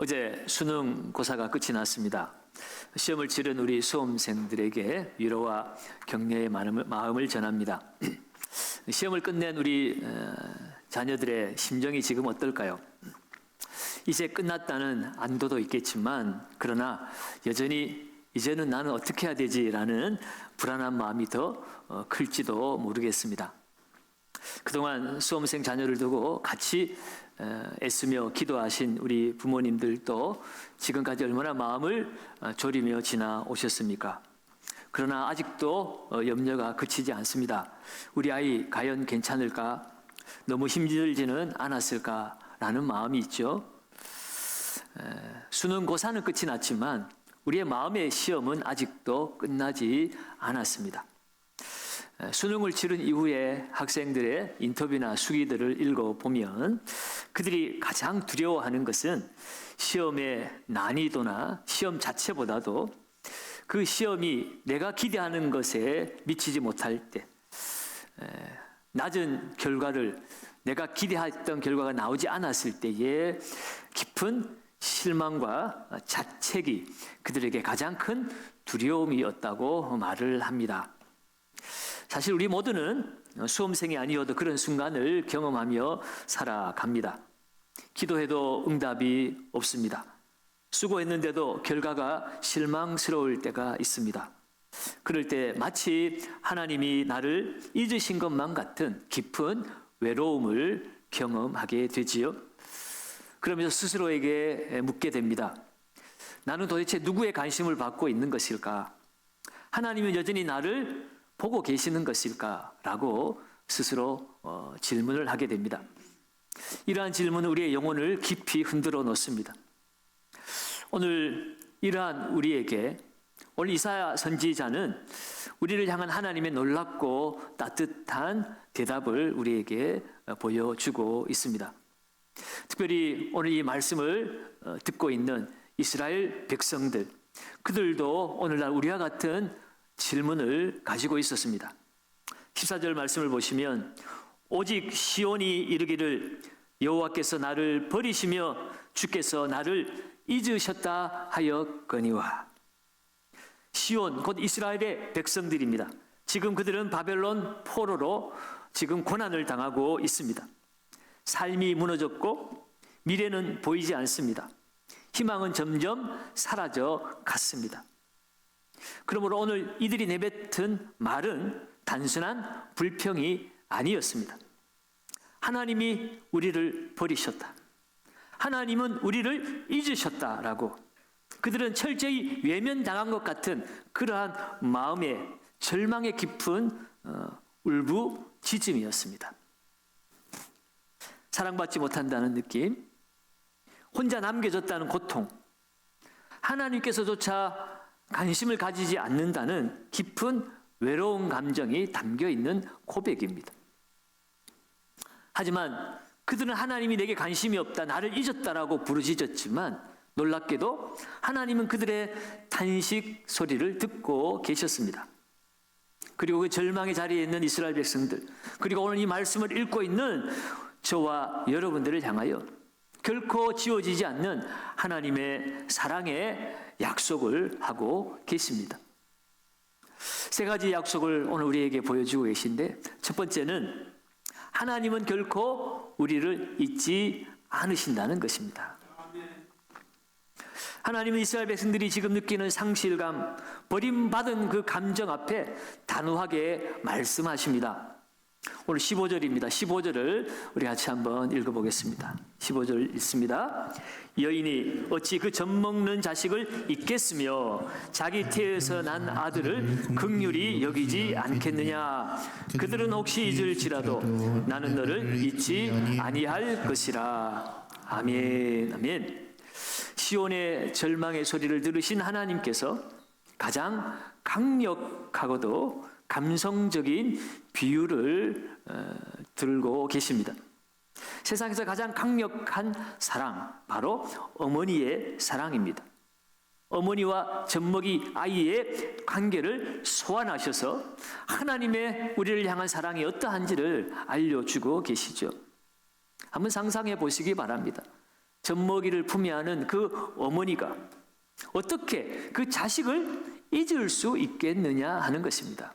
어제 수능고사가 끝이 났습니다. 시험을 치른 우리 수험생들에게 위로와 격려의 마음을 전합니다. 시험을 끝낸 우리 자녀들의 심정이 지금 어떨까요? 이제 끝났다는 안도도 있겠지만, 그러나 여전히 이제는 나는 어떻게 해야 되지라는 불안한 마음이 더 클지도 모르겠습니다. 그동안 수험생 자녀를 두고 같이 애쓰며 기도하신 우리 부모님들도 지금까지 얼마나 마음을 졸이며 지나오셨습니까? 그러나 아직도 염려가 그치지 않습니다. 우리 아이 과연 괜찮을까? 너무 힘들지는 않았을까라는 마음이 있죠. 수능고사는 끝이 났지만 우리의 마음의 시험은 아직도 끝나지 않았습니다. 수능을 치른 이후에 학생들의 인터뷰나 수기들을 읽어보면 그들이 가장 두려워하는 것은 시험의 난이도나 시험 자체보다도 그 시험이 내가 기대하는 것에 미치지 못할 때, 낮은 결과를 내가 기대했던 결과가 나오지 않았을 때의 깊은 실망과 자책이 그들에게 가장 큰 두려움이었다고 말을 합니다. 사실 우리 모두는 수험생이 아니어도 그런 순간을 경험하며 살아갑니다. 기도해도 응답이 없습니다. 수고했는데도 결과가 실망스러울 때가 있습니다. 그럴 때 마치 하나님이 나를 잊으신 것만 같은 깊은 외로움을 경험하게 되지요. 그러면서 스스로에게 묻게 됩니다. 나는 도대체 누구의 관심을 받고 있는 것일까? 하나님은 여전히 나를 보고 계시는 것일까? 라고 스스로 질문을 하게 됩니다. 이러한 질문은 우리의 영혼을 깊이 흔들어 놓습니다. 오늘 이러한 우리에게 오늘 이사야 선지자는 우리를 향한 하나님의 놀랍고 따뜻한 대답을 우리에게 보여주고 있습니다. 특별히 오늘 이 말씀을 듣고 있는 이스라엘 백성들, 그들도 오늘날 우리와 같은 질문을 가지고 있었습니다. 14절 말씀을 보시면 오직 시온이 이르기를 여호와께서 나를 버리시며 주께서 나를 잊으셨다 하였거니와. 시온 곧 이스라엘의 백성들입니다. 지금 그들은 바벨론 포로로 지금 고난을 당하고 있습니다. 삶이 무너졌고 미래는 보이지 않습니다. 희망은 점점 사라져 갔습니다. 그러므로 오늘 이들이 내뱉은 말은 단순한 불평이 아니었습니다. 하나님이 우리를 버리셨다. 하나님은 우리를 잊으셨다라고 그들은 철저히 외면당한 것 같은 그러한 마음의 절망의 깊은 울부짖음이었습니다. 사랑받지 못한다는 느낌, 혼자 남겨졌다는 고통, 하나님께서조차 관심을 가지지 않는다는 깊은 외로운 감정이 담겨있는 고백입니다. 하지만 그들은 하나님이 내게 관심이 없다, 나를 잊었다라고 부르짖었지만 놀랍게도 하나님은 그들의 탄식 소리를 듣고 계셨습니다. 그리고 그 절망의 자리에 있는 이스라엘 백성들, 그리고 오늘 이 말씀을 읽고 있는 저와 여러분들을 향하여 결코 지워지지 않는 하나님의 사랑의 약속을 하고 계십니다. 세 가지 약속을 오늘 우리에게 보여주고 계신데, 첫 번째는 하나님은 결코 우리를 잊지 않으신다는 것입니다. 하나님은 이스라엘 백성들이 지금 느끼는 상실감, 버림받은 그 감정 앞에 단호하게 말씀하십니다. 오늘 15절입니다. 15절을 우리 같이 한번 읽어보겠습니다. 15절 읽습니다. 여인이 어찌 그 젖먹는 자식을 잊겠으며 자기 태에서 난 아들을 긍휼히 여기지 않겠느냐. 그들은 혹시 잊을지라도 나는 너를 잊지 아니할 것이라. 아멘. 아멘. 시온의 절망의 소리를 들으신 하나님께서 가장 강력하고도 감성적인 비유를 들고 계십니다. 세상에서 가장 강력한 사랑, 바로 어머니의 사랑입니다. 어머니와 젖먹이 아이의 관계를 소환하셔서 하나님의 우리를 향한 사랑이 어떠한지를 알려주고 계시죠. 한번 상상해 보시기 바랍니다. 젖먹이를 품에 안은 그 어머니가 어떻게 그 자식을 잊을 수 있겠느냐 하는 것입니다.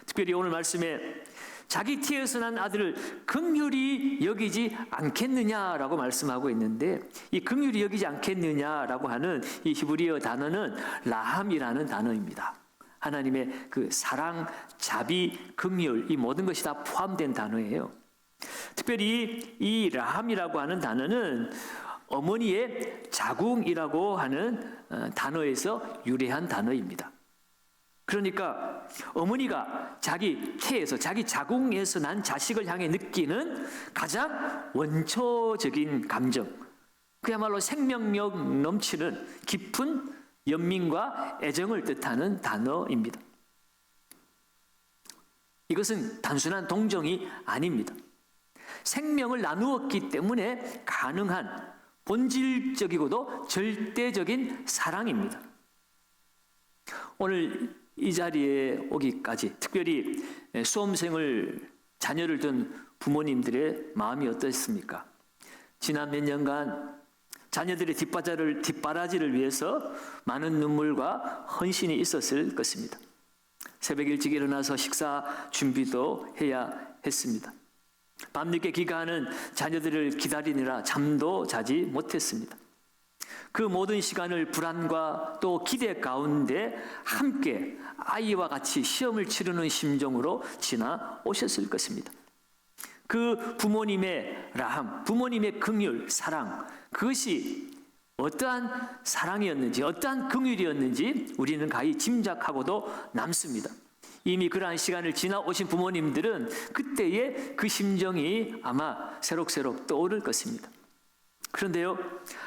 특별히 오늘 말씀에 자기 태에서 난 아들을 긍휼히 여기지 않겠느냐라고 말씀하고 있는데, 이 긍휼히 여기지 않겠느냐라고 하는 이 히브리어 단어는 라함이라는 단어입니다. 하나님의 그 사랑, 자비, 긍휼, 이 모든 것이 다 포함된 단어예요. 특별히 이 라함이라고 하는 단어는 어머니의 자궁이라고 하는 단어에서 유래한 단어입니다. 그러니까 어머니가 자기 태에서, 자기 자궁에서 난 자식을 향해 느끼는 가장 원초적인 감정, 그야말로 생명력 넘치는 깊은 연민과 애정을 뜻하는 단어입니다. 이것은 단순한 동정이 아닙니다. 생명을 나누었기 때문에 가능한 본질적이고도 절대적인 사랑입니다. 오늘 이 자리에 오기까지 특별히 수험생을, 자녀를 둔 부모님들의 마음이 어떻습니까? 지난 몇 년간 자녀들의 뒷바라지를 위해서 많은 눈물과 헌신이 있었을 것입니다. 새벽 일찍 일어나서 식사 준비도 해야 했습니다. 밤늦게 귀가하는 자녀들을 기다리느라 잠도 자지 못했습니다. 그 모든 시간을 불안과 또 기대 가운데 함께 아이와 같이 시험을 치르는 심정으로 지나오셨을 것입니다. 그 부모님의 라함, 부모님의 긍휼, 사랑, 그것이 어떠한 사랑이었는지, 어떠한 긍휼이었는지 우리는 가히 짐작하고도 남습니다. 이미 그러한 시간을 지나오신 부모님들은 그때의 그 심정이 아마 새록새록 떠오를 것입니다. 그런데요,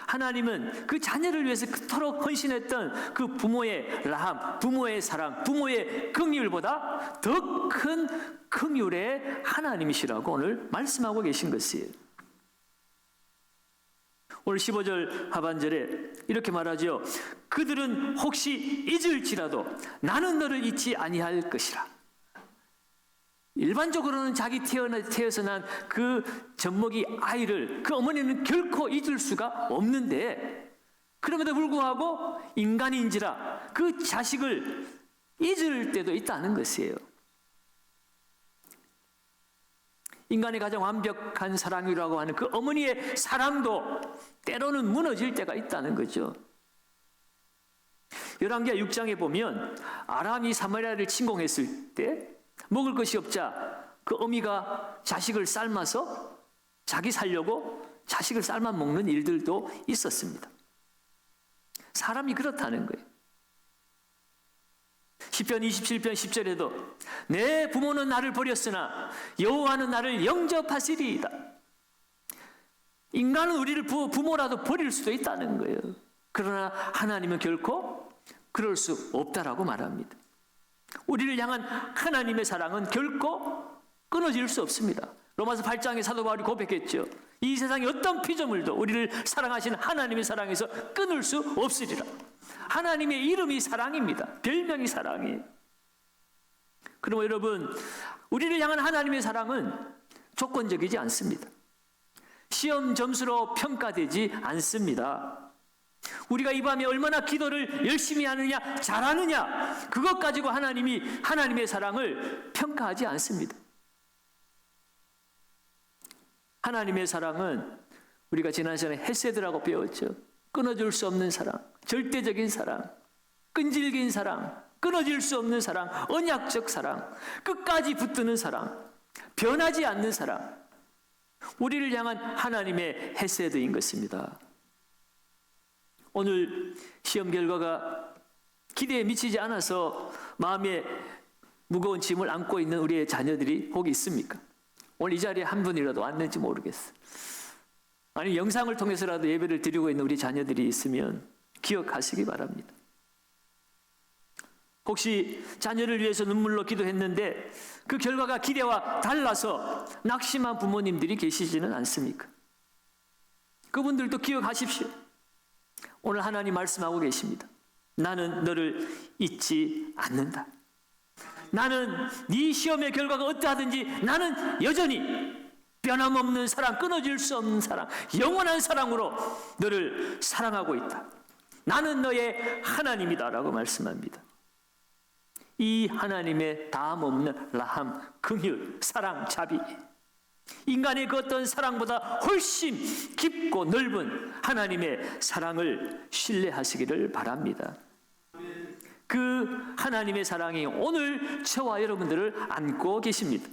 하나님은 그 자녀를 위해서 그토록 헌신했던 그 부모의 라함, 부모의 사랑, 부모의 긍휼보다 더 큰 긍휼의 하나님이시라고 오늘 말씀하고 계신 것이에요. 오늘 15절 하반절에 이렇게 말하죠. 그들은 혹시 잊을지라도 나는 너를 잊지 아니할 것이라. 일반적으로는 자기 태어서 난 그 젖먹이 아이를 그 어머니는 결코 잊을 수가 없는데, 그럼에도 불구하고 인간인지라 그 자식을 잊을 때도 있다는 것이에요. 인간의 가장 완벽한 사랑이라고 하는 그 어머니의 사랑도 때로는 무너질 때가 있다는 거죠. 열왕기하 6장에 보면 아람이 사마리아를 침공했을 때 먹을 것이 없자 그 어미가 자식을 삶아서 자기 살려고 자식을 삶아 먹는 일들도 있었습니다. 사람이 그렇다는 거예요. 시편 27편 10절에도 내 부모는 나를 버렸으나 여호와는 나를 영접하시리이다. 인간은 우리를 부모라도 버릴 수도 있다는 거예요. 그러나 하나님은 결코 그럴 수 없다라고 말합니다. 우리를 향한 하나님의 사랑은 결코 끊어질 수 없습니다. 로마서 8장에 사도 바울이 고백했죠. 이 세상의 어떤 피조물도 우리를 사랑하시는 하나님의 사랑에서 끊을 수 없으리라. 하나님의 이름이 사랑입니다. 별명이 사랑이에요. 그럼 여러분, 우리를 향한 하나님의 사랑은 조건적이지 않습니다. 시험 점수로 평가되지 않습니다. 우리가 이 밤에 얼마나 기도를 열심히 하느냐, 잘하느냐, 그것 가지고 하나님이 하나님의 사랑을 평가하지 않습니다. 하나님의 사랑은 우리가 지난 시간에 헤세드라고 배웠죠. 끊어줄 수 없는 사랑, 절대적인 사랑, 끈질긴 사랑, 끊어질 수 없는 사랑, 언약적 사랑, 끝까지 붙드는 사랑, 변하지 않는 사랑, 우리를 향한 하나님의 헤세드인 것입니다. 오늘 시험 결과가 기대에 미치지 않아서 마음에 무거운 짐을 안고 있는 우리의 자녀들이 혹 있습니까? 오늘 이 자리에 한 분이라도 왔는지 모르겠어요. 아니 영상을 통해서라도 예배를 드리고 있는 우리 자녀들이 있으면 기억하시기 바랍니다. 혹시 자녀를 위해서 눈물로 기도했는데 그 결과가 기대와 달라서 낙심한 부모님들이 계시지는 않습니까? 그분들도 기억하십시오. 오늘 하나님 말씀하고 계십니다. 나는 너를 잊지 않는다. 나는 네 시험의 결과가 어떠하든지 나는 여전히 변함없는 사랑, 끊어질 수 없는 사랑, 영원한 사랑으로 너를 사랑하고 있다. 나는 너의 하나님이다 라고 말씀합니다. 이 하나님의 다함없는 라함, 긍휼, 사랑, 자비, 인간의 그 어떤 사랑보다 훨씬 깊고 넓은 하나님의 사랑을 신뢰하시기를 바랍니다. 그 하나님의 사랑이 오늘 저와 여러분들을 안고 계십니다.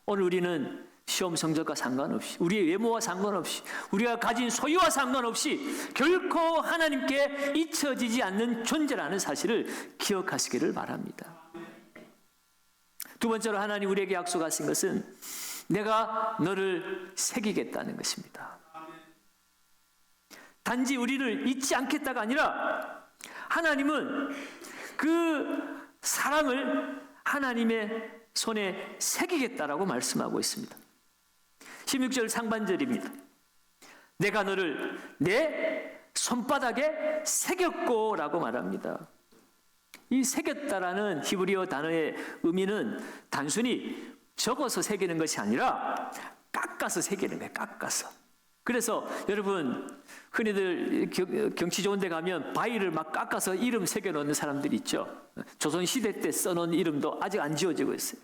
오늘 우리는 시험 성적과 상관없이, 우리의 외모와 상관없이, 우리가 가진 소유와 상관없이 결코 하나님께 잊혀지지 않는 존재라는 사실을 기억하시기를 바랍니다. 두 번째로 하나님 우리에게 약속하신 것은 내가 너를 새기겠다는 것입니다. 단지 우리를 잊지 않겠다가 아니라 하나님은 그 사랑을 하나님의 손에 새기겠다라고 말씀하고 있습니다. 16절 상반절입니다. 내가 너를 내 손바닥에 새겼고 라고 말합니다. 이 새겼다라는 히브리어 단어의 의미는 단순히 적어서 새기는 것이 아니라 깎아서 새기는 거예요. 깎아서. 그래서 여러분 흔히들 경치 좋은 데 가면 바위를 막 깎아서 이름 새겨놓는 사람들이 있죠. 조선시대 때 써놓은 이름도 아직 안 지워지고 있어요.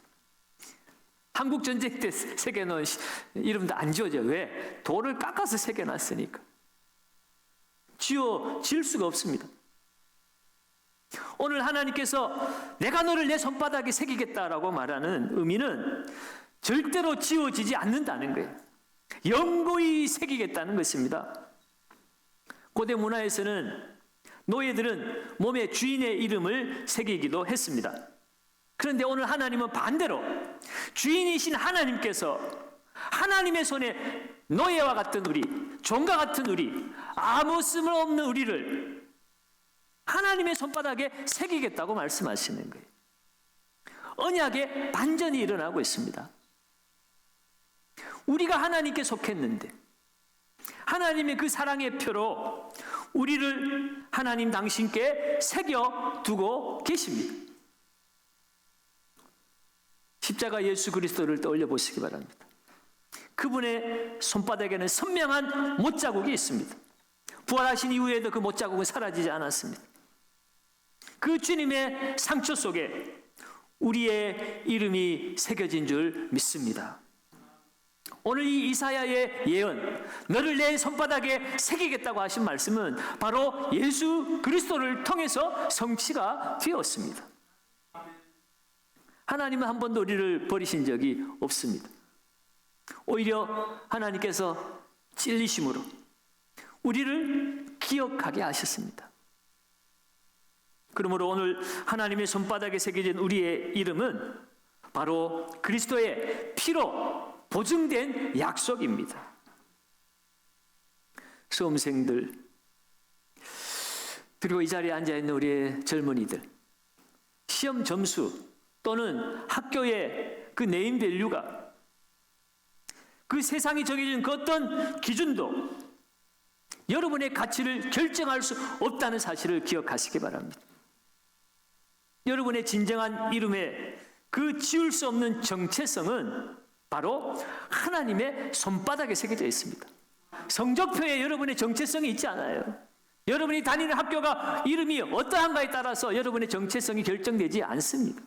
한국전쟁 때 새겨놓은 이름도 안 지워져요. 왜? 돌을 깎아서 새겨놨으니까. 지워질 수가 없습니다. 오늘 하나님께서 내가 너를 내 손바닥에 새기겠다라고 말하는 의미는 절대로 지워지지 않는다는 거예요. 영구히 새기겠다는 것입니다. 고대 문화에서는 노예들은 몸에 주인의 이름을 새기기도 했습니다. 그런데 오늘 하나님은 반대로 주인이신 하나님께서 하나님의 손에 노예와 같은 우리, 종과 같은 우리, 아무 쓸모없는 우리를 하나님의 손바닥에 새기겠다고 말씀하시는 거예요. 언약의 반전이 일어나고 있습니다. 우리가 하나님께 속했는데 하나님의 그 사랑의 표로 우리를 하나님 당신께 새겨두고 계십니다. 십자가 예수 그리스도를 떠올려 보시기 바랍니다. 그분의 손바닥에는 선명한 못자국이 있습니다. 부활하신 이후에도 그 못자국은 사라지지 않았습니다. 그 주님의 상처 속에 우리의 이름이 새겨진 줄 믿습니다. 오늘 이 이사야의 예언, 너를 내 손바닥에 새기겠다고 하신 말씀은 바로 예수 그리스도를 통해서 성취가 되었습니다. 하나님은 한 번도 우리를 버리신 적이 없습니다. 오히려 하나님께서 찔리심으로 우리를 기억하게 하셨습니다. 그러므로 오늘 하나님의 손바닥에 새겨진 우리의 이름은 바로 그리스도의 피로 보증된 약속입니다. 수험생들, 그리고 이 자리에 앉아있는 우리의 젊은이들, 시험 점수 또는 학교의 그 네임밸류가 그 세상이 정해진 그 어떤 기준도 여러분의 가치를 결정할 수 없다는 사실을 기억하시기 바랍니다. 여러분의 진정한 이름의 그 지울 수 없는 정체성은 바로 하나님의 손바닥에 새겨져 있습니다. 성적표에 여러분의 정체성이 있지 않아요. 여러분이 다니는 학교가 이름이 어떠한가에 따라서 여러분의 정체성이 결정되지 않습니다.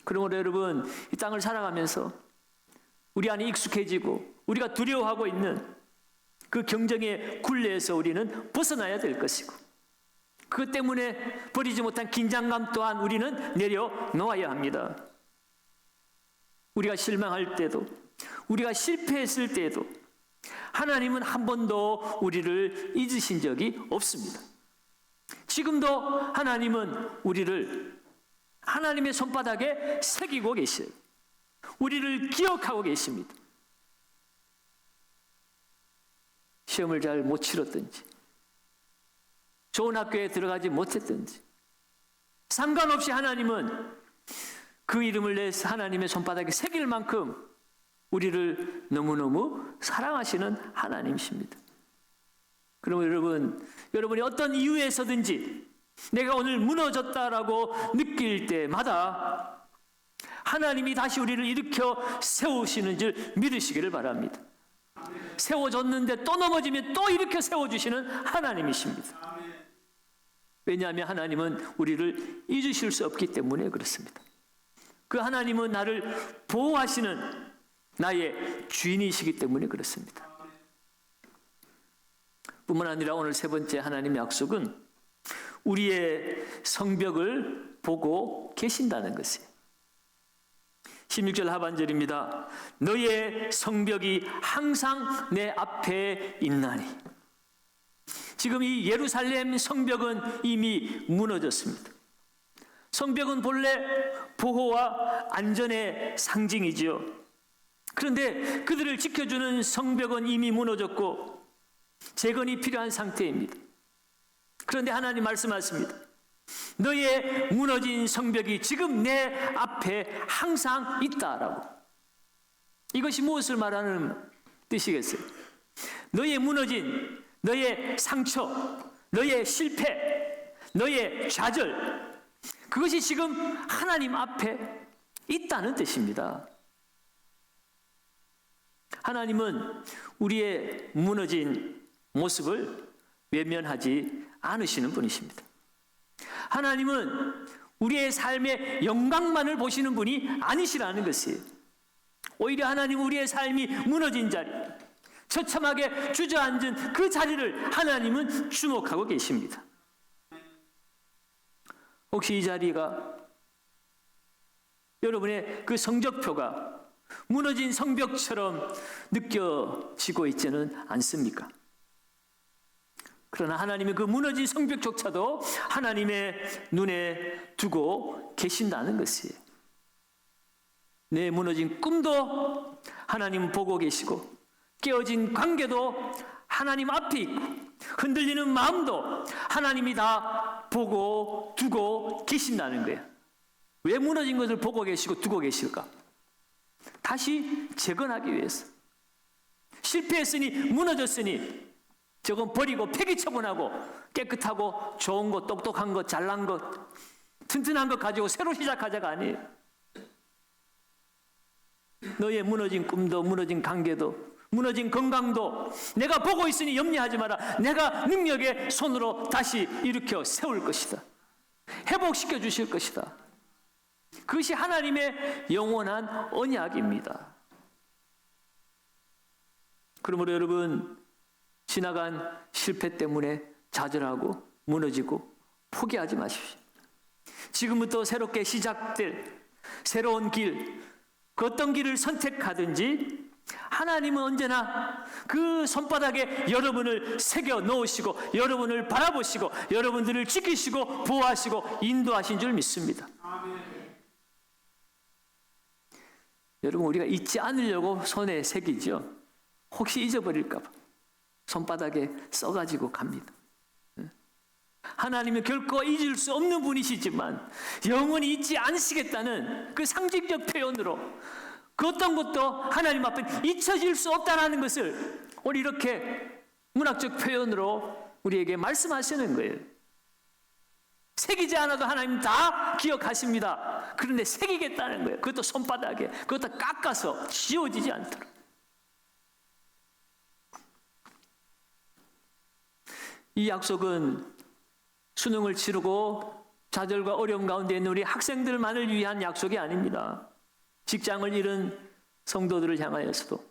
그러므로 여러분, 이 땅을 살아가면서 우리 안에 익숙해지고 우리가 두려워하고 있는 그 경쟁의 굴레에서 우리는 벗어나야 될 것이고, 그것 때문에 버리지 못한 긴장감 또한 우리는 내려놓아야 합니다. 우리가 실망할 때도, 우리가 실패했을 때에도 하나님은 한 번도 우리를 잊으신 적이 없습니다. 지금도 하나님은 우리를 하나님의 손바닥에 새기고 계셔요. 우리를 기억하고 계십니다. 시험을 잘 못 치렀든지, 좋은 학교에 들어가지 못했든지, 상관없이 하나님은 그 이름을 내 하나님의 손바닥에 새길 만큼 우리를 너무너무 사랑하시는 하나님이십니다. 그러면 여러분이 어떤 이유에서든지 내가 오늘 무너졌다라고 느낄 때마다 하나님이 다시 우리를 일으켜 세우시는 줄 믿으시기를 바랍니다. 세워졌는데 또 넘어지면 또 일으켜 세워주시는 하나님이십니다. 왜냐하면 하나님은 우리를 잊으실 수 없기 때문에 그렇습니다. 그 하나님은 나를 보호하시는 나의 주인이시기 때문에 그렇습니다. 뿐만 아니라 오늘 세 번째 하나님의 약속은 우리의 성벽을 보고 계신다는 것이에요. 16절 하반절입니다. 너의 성벽이 항상 내 앞에 있나니. 지금 이 예루살렘 성벽은 이미 무너졌습니다. 성벽은 본래 보호와 안전의 상징이지요. 그런데 그들을 지켜주는 성벽은 이미 무너졌고 재건이 필요한 상태입니다. 그런데 하나님 말씀하십니다. 너의 무너진 성벽이 지금 내 앞에 항상 있다라고. 이것이 무엇을 말하는 뜻이겠어요? 너의 무너진, 너의 상처, 너의 실패, 너의 좌절, 그것이 지금 하나님 앞에 있다는 뜻입니다. 하나님은 우리의 무너진 모습을 외면하지 않으시는 분이십니다. 하나님은 우리의 삶의 영광만을 보시는 분이 아니시라는 것이에요. 오히려 하나님은 우리의 삶이 무너진 자리, 처참하게 주저앉은 그 자리를 하나님은 주목하고 계십니다. 혹시 이 자리가 여러분의 그 성적표가 무너진 성벽처럼 느껴지고 있지는 않습니까? 그러나 하나님의 그 무너진 성벽조차도 하나님의 눈에 두고 계신다는 것이에요. 내 무너진 꿈도 하나님 보고 계시고, 깨어진 관계도 하나님 앞에 있고, 흔들리는 마음도 하나님이 다 보고 두고 계신다는 거예요. 왜 무너진 것을 보고 계시고 두고 계실까? 다시 재건하기 위해서. 실패했으니, 무너졌으니 저건 버리고 폐기 처분하고 깨끗하고 좋은 것, 똑똑한 것, 잘난 것, 튼튼한 것 가지고 새로 시작하자가 아니에요. 너의 무너진 꿈도, 무너진 관계도, 무너진 건강도 내가 보고 있으니 염려하지 마라. 내가 능력의 손으로 다시 일으켜 세울 것이다. 회복시켜 주실 것이다. 그것이 하나님의 영원한 언약입니다. 그러므로 여러분, 지나간 실패 때문에 좌절하고 무너지고 포기하지 마십시오. 지금부터 새롭게 시작될 새로운 길, 그 어떤 길을 선택하든지 하나님은 언제나 그 손바닥에 여러분을 새겨 넣으시고 여러분을 바라보시고 여러분들을 지키시고 보호하시고 인도하신 줄 믿습니다. 여러분, 우리가 잊지 않으려고 손에 새기죠. 혹시 잊어버릴까 봐 손바닥에 써가지고 갑니다. 하나님은 결코 잊을 수 없는 분이시지만 영원히 잊지 않으시겠다는 그 상징적 표현으로 그 어떤 것도 하나님 앞에 잊혀질 수 없다는 것을 오늘 이렇게 문학적 표현으로 우리에게 말씀하시는 거예요. 새기지 않아도 하나님 다 기억하십니다. 그런데 새기겠다는 거예요. 그것도 손바닥에, 그것도 깎아서 지워지지 않도록. 이 약속은 수능을 치르고 좌절과 어려움 가운데 있는 우리 학생들만을 위한 약속이 아닙니다. 직장을 잃은 성도들을 향하여서도,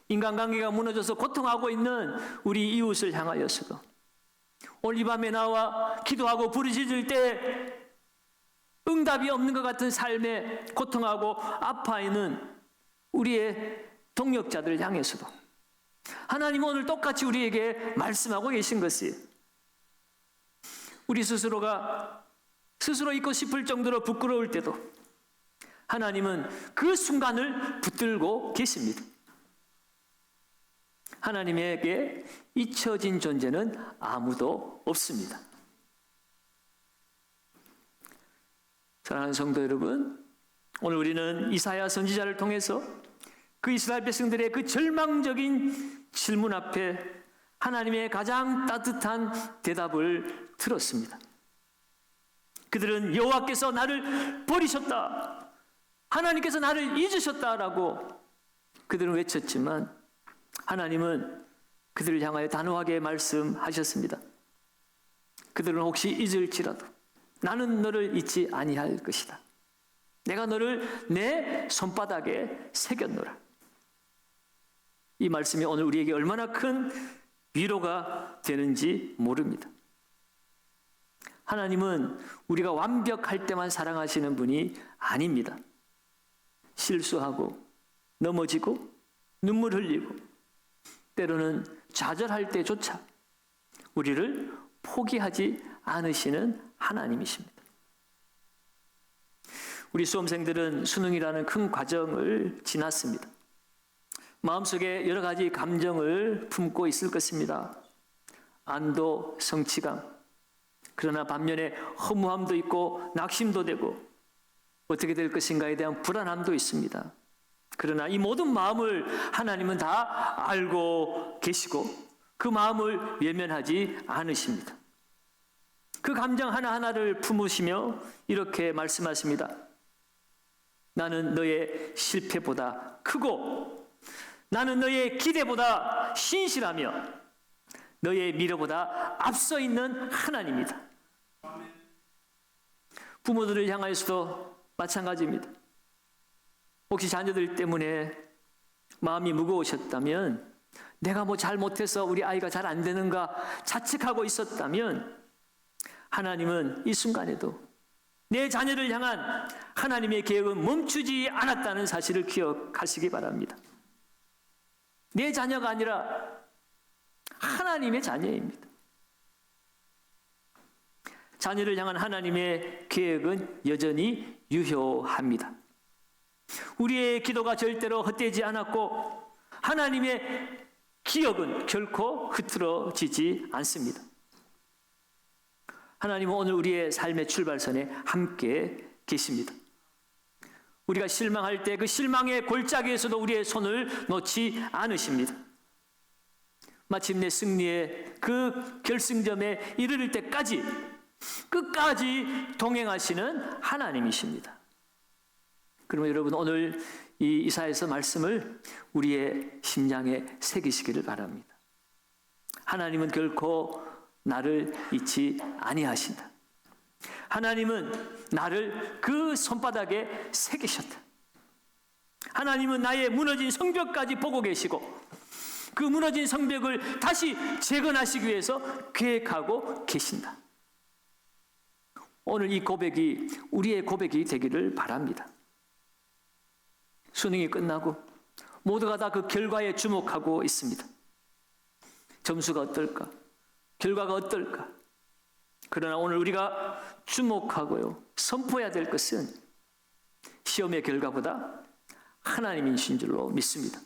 인간관계가 무너져서 고통하고 있는 우리 이웃을 향하여서도, 오늘 이 밤에 나와 기도하고 부르짖을 때 응답이 없는 것 같은 삶에 고통하고 아파하는 우리의 동역자들을 향해서도 하나님은 오늘 똑같이 우리에게 말씀하고 계신 것이에요. 우리 스스로가 스스로 있고 싶을 정도로 부끄러울 때도 하나님은 그 순간을 붙들고 계십니다. 하나님에게 잊혀진 존재는 아무도 없습니다. 사랑하는 성도 여러분, 오늘 우리는 이사야 선지자를 통해서 그 이스라엘 백성들의 그 절망적인 질문 앞에 하나님의 가장 따뜻한 대답을 들었습니다. 그들은 여호와께서 나를 버리셨다, 하나님께서 나를 잊으셨다라고 그들은 외쳤지만 하나님은 그들을 향하여 단호하게 말씀하셨습니다. 그들은 혹시 잊을지라도 나는 너를 잊지 아니할 것이다. 내가 너를 내 손바닥에 새겼노라. 이 말씀이 오늘 우리에게 얼마나 큰 위로가 되는지 모릅니다. 하나님은 우리가 완벽할 때만 사랑하시는 분이 아닙니다. 실수하고 넘어지고 눈물 흘리고 때로는 좌절할 때조차 우리를 포기하지 않으시는 하나님이십니다. 우리 수험생들은 수능이라는 큰 과정을 지났습니다. 마음속에 여러 가지 감정을 품고 있을 것입니다. 안도, 성취감, 그러나 반면에 허무함도 있고 낙심도 되고 어떻게 될 것인가에 대한 불안함도 있습니다. 그러나 이 모든 마음을 하나님은 다 알고 계시고 그 마음을 외면하지 않으십니다. 그 감정 하나하나를 품으시며 이렇게 말씀하십니다. 나는 너의 실패보다 크고 나는 너의 기대보다 신실하며 너의 미래보다 앞서 있는 하나님이다. 부모들을 향하여서도 마찬가지입니다. 혹시 자녀들 때문에 마음이 무거우셨다면, 내가 뭐 잘못해서 우리 아이가 잘 안 되는가 자책하고 있었다면, 하나님은 이 순간에도 내 자녀를 향한 하나님의 계획은 멈추지 않았다는 사실을 기억하시기 바랍니다. 내 자녀가 아니라 하나님의 자녀입니다. 자녀를 향한 하나님의 계획은 여전히 유효합니다. 우리의 기도가 절대로 헛되지 않았고 하나님의 기억은 결코 흐트러지지 않습니다. 하나님은 오늘 우리의 삶의 출발선에 함께 계십니다. 우리가 실망할 때 그 실망의 골짜기에서도 우리의 손을 놓지 않으십니다. 마침내 승리의 그 결승점에 이르를 때까지 끝까지 동행하시는 하나님이십니다. 그러면 여러분, 오늘 이 이사야서 말씀을 우리의 심장에 새기시기를 바랍니다. 하나님은 결코 나를 잊지 아니하신다. 하나님은 나를 그 손바닥에 새기셨다. 하나님은 나의 무너진 성벽까지 보고 계시고 그 무너진 성벽을 다시 재건하시기 위해서 계획하고 계신다. 오늘 이 고백이 우리의 고백이 되기를 바랍니다. 수능이 끝나고 모두가 다 그 결과에 주목하고 있습니다. 점수가 어떨까? 결과가 어떨까? 그러나 오늘 우리가 주목하고요, 선포해야 될 것은 시험의 결과보다 하나님이신 줄로 믿습니다.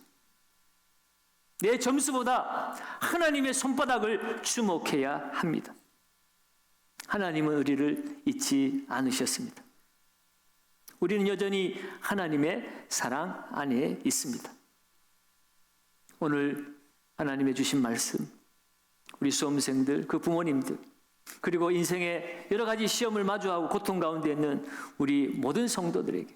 내 점수보다 하나님의 손바닥을 주목해야 합니다. 하나님은 우리를 잊지 않으셨습니다. 우리는 여전히 하나님의 사랑 안에 있습니다. 오늘 하나님의 주신 말씀, 우리 수험생들, 그 부모님들, 그리고 인생의 여러 가지 시험을 마주하고 고통 가운데 있는 우리 모든 성도들에게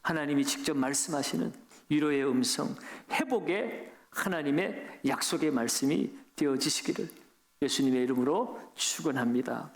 하나님이 직접 말씀하시는 위로의 음성, 회복의 하나님의 약속의 말씀이 되어지시기를 예수님의 이름으로 축원합니다.